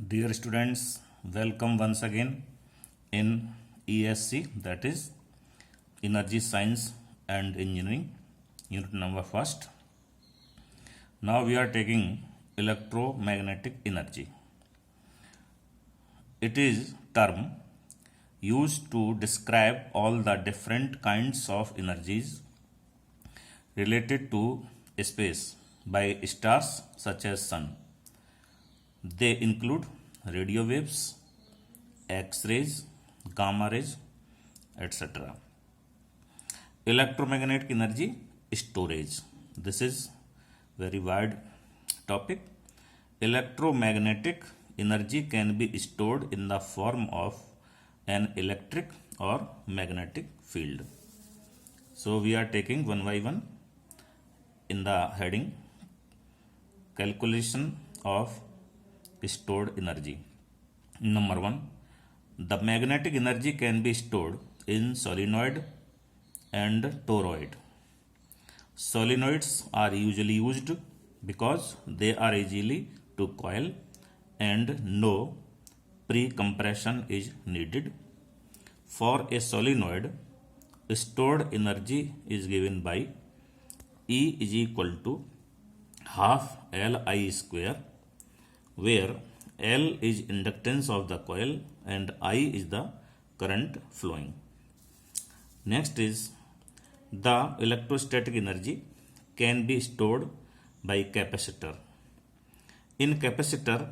Dear students, welcome once again in ESC, that is Energy Science and Engineering, unit number first. Now we are taking electromagnetic energy. It is term used to describe all the different kinds of energies related to space by stars such as sun. They include radio waves, X-rays, gamma rays, etc. Electromagnetic energy storage. This is very wide topic. Electromagnetic energy can be stored in the form of an electric or magnetic field. So we are taking one by one in the heading calculation of stored energy. Number 1, the magnetic energy can be stored in solenoid and toroid. Solenoids are usually used because they are easily to coil and no pre-compression is needed. For a solenoid, stored energy is given by E is equal to half Li square, where L is inductance of the coil and I is the current flowing. Next is the electrostatic energy can be stored by capacitor. In capacitor,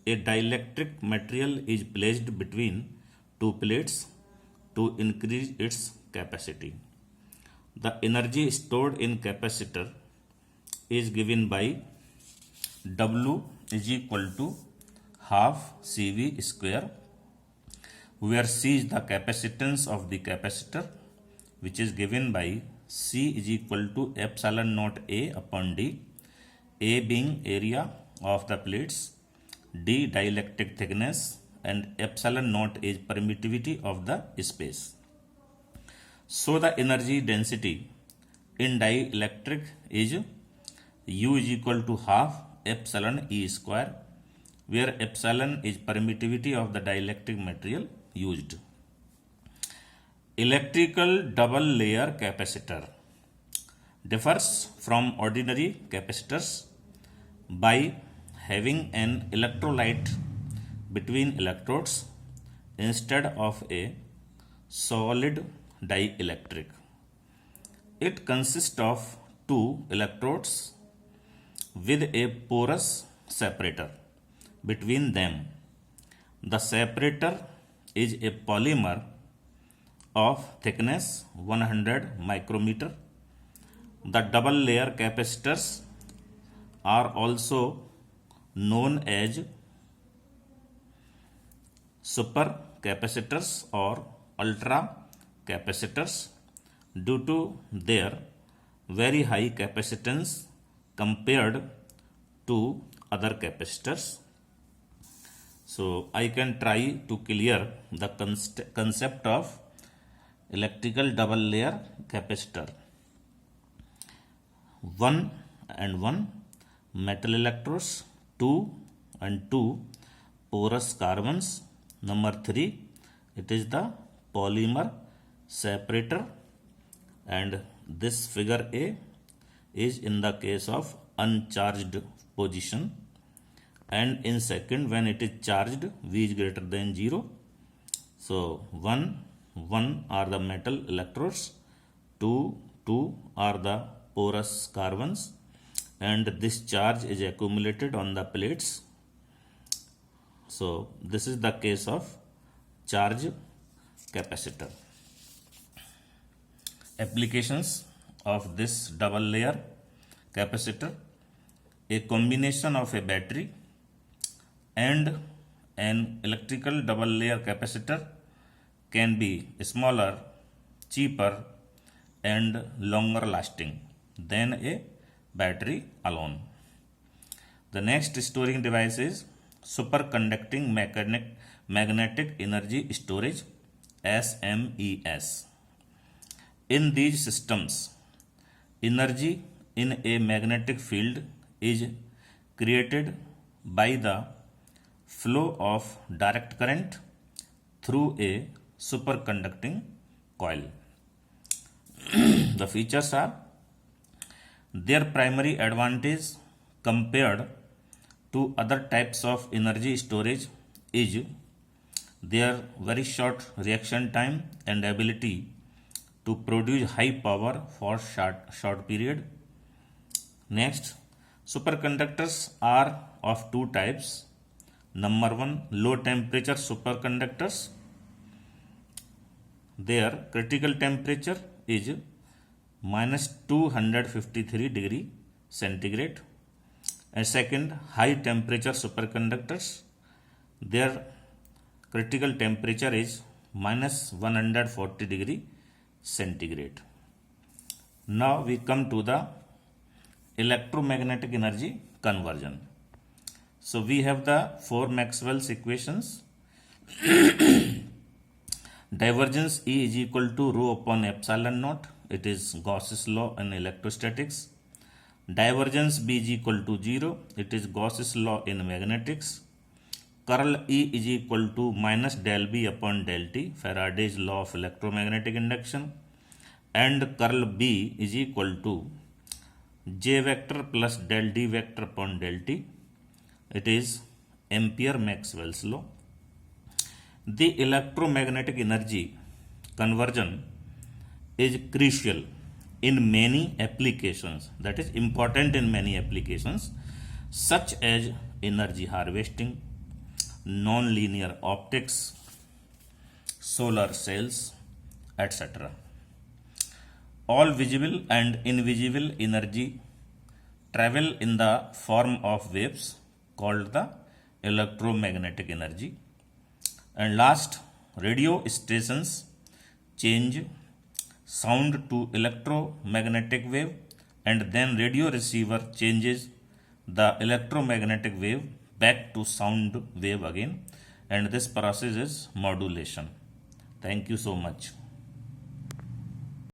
a dielectric material is placed between two plates to increase its capacity. The energy stored in capacitor is given by W is equal to half CV square, where C is the capacitance of the capacitor, which is given by C is equal to epsilon naught A upon D, A being area of the plates, D dielectric thickness, and epsilon naught is permittivity of the space. So the energy density in dielectric is U is equal to half epsilon E square, where epsilon is permittivity of the dielectric material used. Electrical double layer capacitor differs from ordinary capacitors by having an electrolyte between electrodes instead of a solid dielectric. It consists of two electrodes with a porous separator between them. The separator is a polymer of thickness 100 micrometer. The double layer capacitors are also known as super capacitors or ultra capacitors due to their very high capacitance compared to other capacitors. So I can try to clear the concept of electrical double layer capacitor. 1 and 1 metal electrodes, 2 and 2 porous carbons. Number 3, it is the polymer separator, and this figure A is in the case of uncharged position, and in second when it is charged V is greater than 0. So 1 are the metal electrodes, 2 are the porous carbons, and this charge is accumulated on the plates. So this is the case of charge capacitor. Applications of this double layer capacitor: a combination of a battery and an electrical double layer capacitor can be smaller, cheaper, and longer lasting than a battery alone. The next storing device is superconducting magnetic energy storage, SMES. In these systems, energy in a magnetic field is created by the flow of direct current through a superconducting coil. The features are their primary advantage compared to other types of energy storage is their very short reaction time and ability to produce high power for short period. Next, superconductors are of two types. Number one, low temperature superconductors. Their critical temperature is minus 253 degree centigrade. And second, high temperature superconductors. Their critical temperature is minus 140 degree centigrade. Now we come to the electromagnetic energy conversion. So we have the four Maxwell's equations. Divergence E is equal to rho upon epsilon naught. It is Gauss's law in electrostatics. Divergence B is equal to 0. It is Gauss's law in magnetics. Curl E is equal to minus del B upon del T, Faraday's law of electromagnetic induction. And curl B is equal to J vector plus del D vector upon del T. It is Ampere-Maxwell's law. The electromagnetic energy conversion is crucial in many applications, that is important in many applications such as energy harvesting, non-linear optics, solar cells, etc. All visible and invisible energy travel in the form of waves called the electromagnetic energy. And last, radio stations change sound to electromagnetic wave, and then radio receiver changes the electromagnetic wave back to sound wave again, and this process is modulation. Thank you so much.